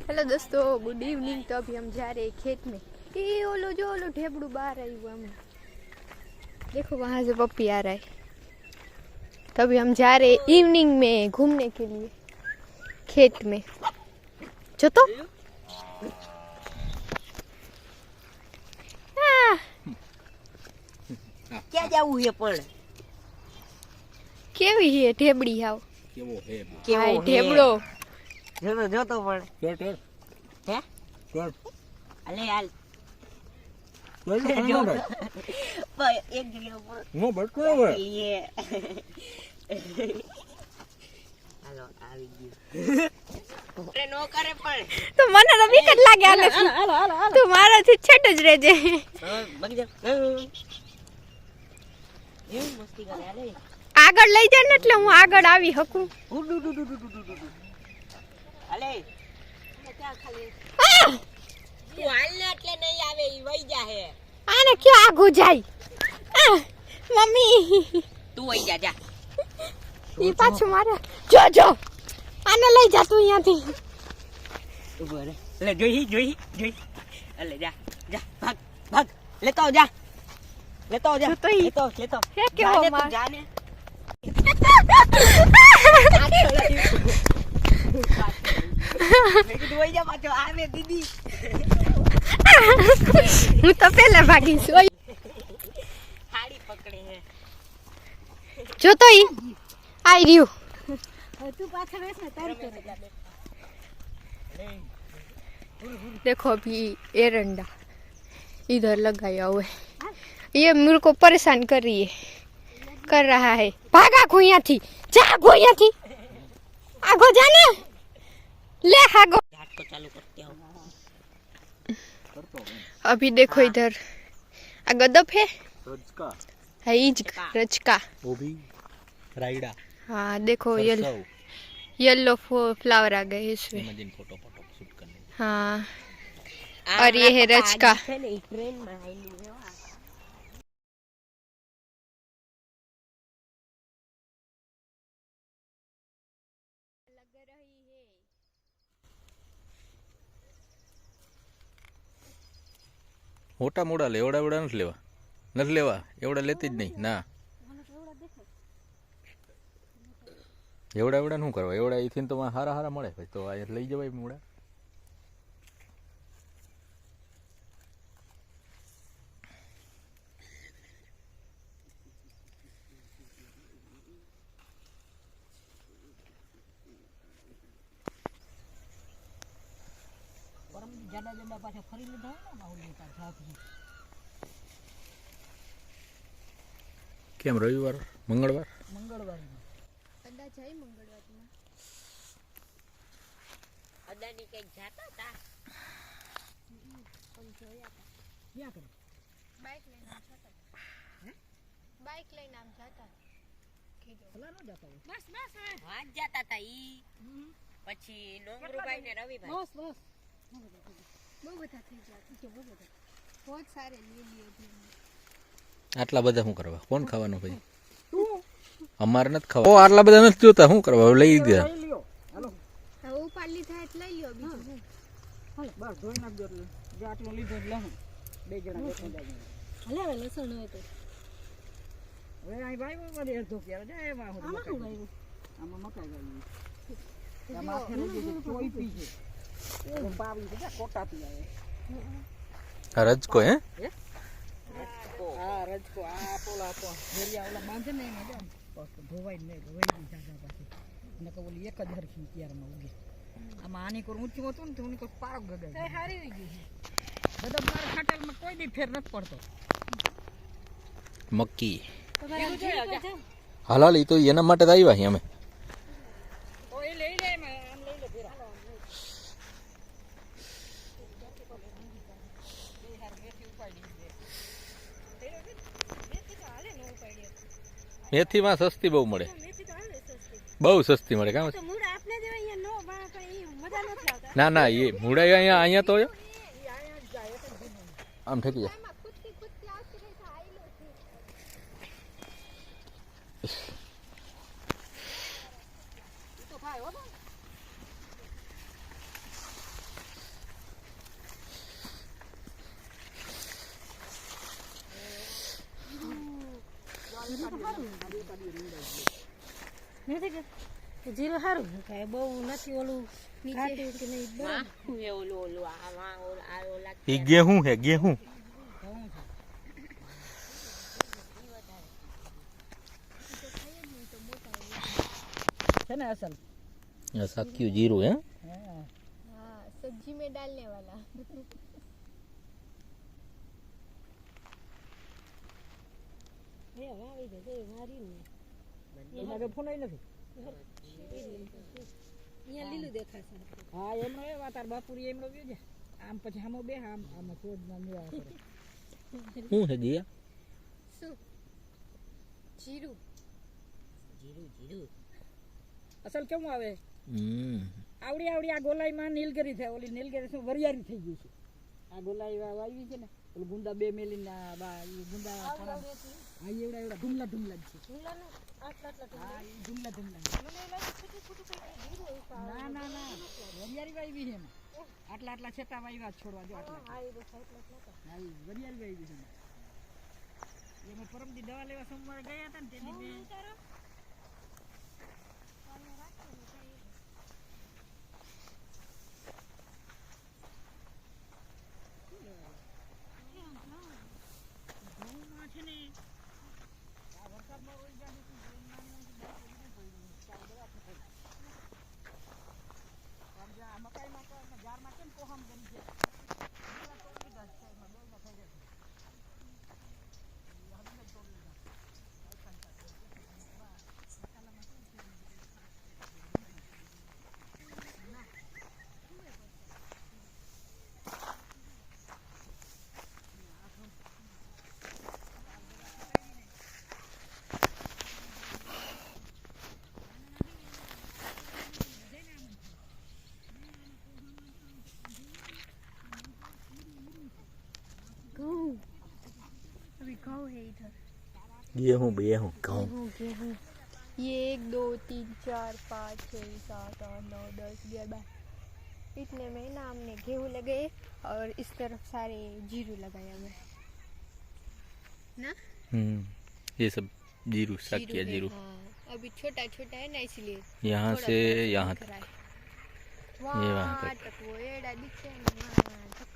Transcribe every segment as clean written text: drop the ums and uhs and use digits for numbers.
Hello दोस्तों, good evening. तो अभी हम जा रहे हैं खेत में। ये ओलो जो ओलो ढेबड़ू बाहर आई हुआ हमें, देखो वहां से पप्पी आ रहा है। तो अभी हम जा रहे हैं इवनिंग में घूमने के लिए खेत में। जो तो क्या जाऊ है पण केवी है ढेबड़ी हाव કેવો હે हाय ढेबड़ो जो तो पण ચોર ચોર હે ચોર અલે હાલ ચોર જો નો ભાઈ એક જગ્યા ઉપર નો બટકો હવે ये હાલો આવી ગયું અરે નો કરે પણ तो મને તો બીક જ લાગે આલે હાલો તું મારાથી છેટ જ રહેજે બગી જા એ મસ્તી કરે હાલે આગળ લઈ જા ને એટલે હું આગળ આવી શકું હાલે ક્યાં ખાલી તું હાલ ને એટલે નહીં આવે ઈ વઈ જાહે આને ક્યાં આગું જાય મમ્મી તું વઈ જા જા ઈ પાછું મારે જો જો આને લઈ જા તું અહીંયાથી ઉભો રે લે જોઈ અલે જા જા ભાગ ભાગ લેતો આવ જા લેતો આવ જા તો ઈ લેતો હે કેવો માર જાને દુઈ જા પાછો આવે દીદી હું તો પહેલા ભાગી છું હાડી પકડે હે જો તો ઈ આઈ રહ્યું તું પાછળ બેસ ને તારી કરે देखो अभी एरंडा इधर लगाया हुआ है, ये मेरे को परेशान कर रहा है। भागा को यहाँ थी, जा को यहाँ थी, आगो जाने ले आगो। घाट को चालू करते हो अभी देखो इधर गदप है રજકા रचका ઓભી રાયડા हाँ देखो येलो फ्लावर आ गए इसमें। ઇમેજિન ફોટો ફોટો શૂટ કરને हाँ और ये है रचका। ट्रेन में आइलू है वा મોટા મોટા લે એવડા એવડા નથી લેવા એવડા લેતી જ નહીં ના એવડા એવડા શું કરવા એવડા અહીંથી તો હારા હારા મળે પછી તો આ લઈ જવાય મોડા જડા પાછા ફરી લીધા ને બાઉલી પાછા કેમ રવિવાર મંગળવાર कदा जाई मंगलवार में અદાની કઈક જાતા તા पण जोया था ક્યાં કરે बाइक लेने आम जाता हैं बाइक लेने आम जाता कीधो ભલા નો જાતા હોય બસ હા જાતા તા ઈ પછી નોંગરુભાઈ ને રવિભાઈ બસ बहुत बता થઈ ગયા बहुत सारे ले लिए थे આટલા બધા શું કરવા કોણ ખાવાનું ભાઈ અમારે નથી ખાવા આટલા બધા નથી જોતા શું કરવા લઈ દીધા હાલો હવે ઉપાડી લીધા એટલે લઈ લ્યો બીજું હાલો બસ ધોઈ નાખજો એટલે જે આટલો લીધો એટલે લહણ બે જણા બેઠા જાય હાલે હવે લસણ હોય તો હવે અહીં ભાઈ બધી અડધો ક્યારે જાય એમાં હું મકાઈ આમાં મકાઈ ગઈ આ માથે લઈ જજો ચોઈ પી છે એ પાવી છે કોટા પી આવે આ રજકો હે હા રજકો આ પોલા તો ઘેરિયા ઓલા બાંધે ને એને જામ ધોવાઈ નહીં ધોવાઈ જાગા પાછી નકર ઓલી એક જ હરખી ક્યારમાં ઉગે આમાં આની કોર ઊંચું હતું ને તો ઉની કોર પારક ગગાઈ એ હારી વઈ ગઈ બધા મારા ખાટેલમાં કોઈ દી ફેર નથી પડતો મક્કી હાલ હાલ ઈ તો એના માટે જ આવ્યા છીએ અમે તો એ લઈ લે આમ લઈ લે ફેરા મેથી માં સસ્તી બહુ મળે બહુ સસ્તી મળે કામ ના ના એ મૂળા અહીંયા તો આમ ઠેકી જાય નથી કે જીરું સારું કાંઈ બહુ નથી ઓલું ઘાટી કે નહીં બરાબર. એ ગેહું હે ગેહું. છે ને અસલ સાક્યું જીરું હે. હા हाँ सब्जी में डालने वाला એ વાવી દે મારી ને એમાં કે ફોન નથી અહીંયા લીલું દેખાશે. હા એમનો એ વાત તાર બાપુરી એમનો ગયો છે આમ પછી આમાં બે આમ આમાં છોડ ના મેળા કરે. શું હે દિયા? શું જીરું અસલ કેવું આવે હમ. આવડી આવડી આ ગોલાઈમાં નીલગરી થાય ઓલી નીલગરી શું વરિયાળી થઈ ગઈ છે. આ ગોલાઈ વાવી છે ને ઓલું ગુંદા બે મેલીના બા ઈ ગુંદા હા એવડા એવડા ધુમલા ધુમલા જ છે. હા ઈ ધુમલા ધુમલા ના ના ના વરિયાળી વાવી છે એમાં આટલા આટલા છેટા વાવ્યા છોડવા જો આટલા હા ઈ વરિયાળી વાવી છે એમાં પરમદી દવા લેવા સોમવારે ગયા હતા ને તેની બે गेहूं अभी गेहूं है इधर गेहूं गेहूं घઉં. गेहूं गेहूं ये 1 2 3 4 5 6 7 8 9 10 11 12 इतने में ना हमने गेहूं लगाए और इस तरफ सारे जीरू लगाए हुए ना ये सब जीरू साकिया जीरू. हाँ अभी छोटा छोटा है ना इसलिए यहाँ थोड़ा से थोड़ा यहाँ दिख तक. रहा है। ये वहाँ वहाँ तक. तक वो एड़ा दिखे ना वहाँ तक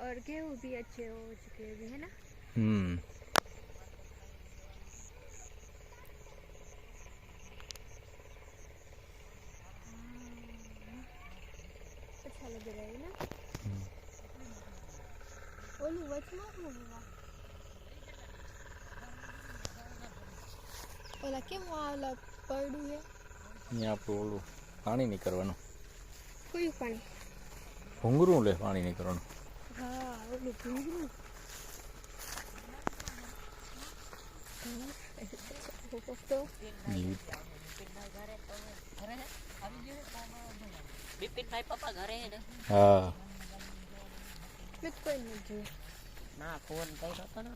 और गेहूं भी अच्छे हो चुके हैं है ना हम्म. अच्छा लग रहा है ना ओलू वचमा होगा ओला केम वाला પડ્યું હે અહીંયા આપણું ઓલું પાણી નહીં કરવાનું. કયું પાણી ભૂંગરું લે પાણી નહીં કરવાનું. હા ઓલું ભૂંગળું તો બિપિનભાઈ પપ્પા ઘરે હે ને હા મેં કોઈ નહીં જોયું ના ફોન કર્યો તો ને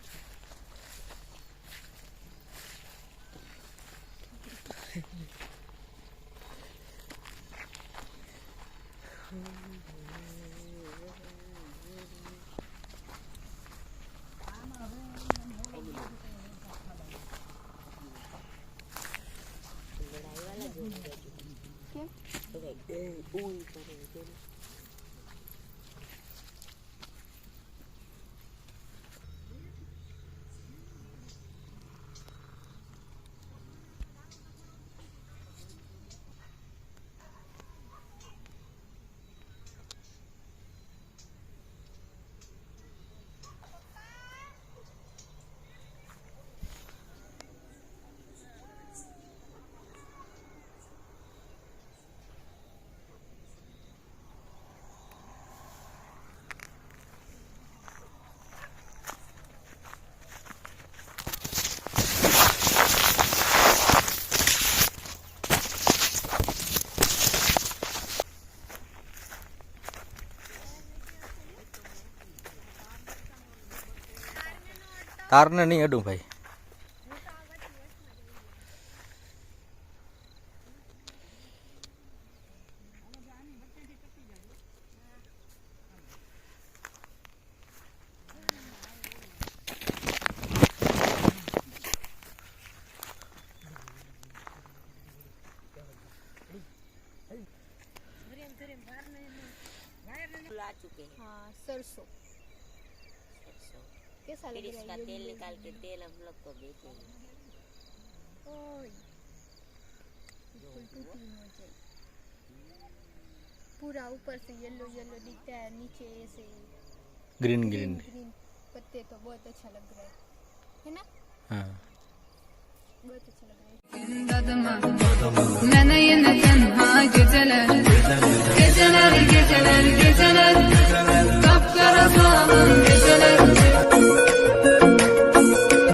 તારને નહીં અડું ભાઈ. चुके हैं। हाँ सरसों कैसा फिर लग रहा इसका है तेल ये निकाल के तेल हम लोग को देते हैं। ओए बिल्कुल टूटी हो जाए पूरा ऊपर से येलो येलो दिखता है नीचे ऐसे ग्रीन ग्रीन ग्रीन ग्रीन पत्ते तो बहुत अच्छा लग रहा है ना हाँ बहुत अच्छा लग रहा है मैंने ये न तन्हा गeceler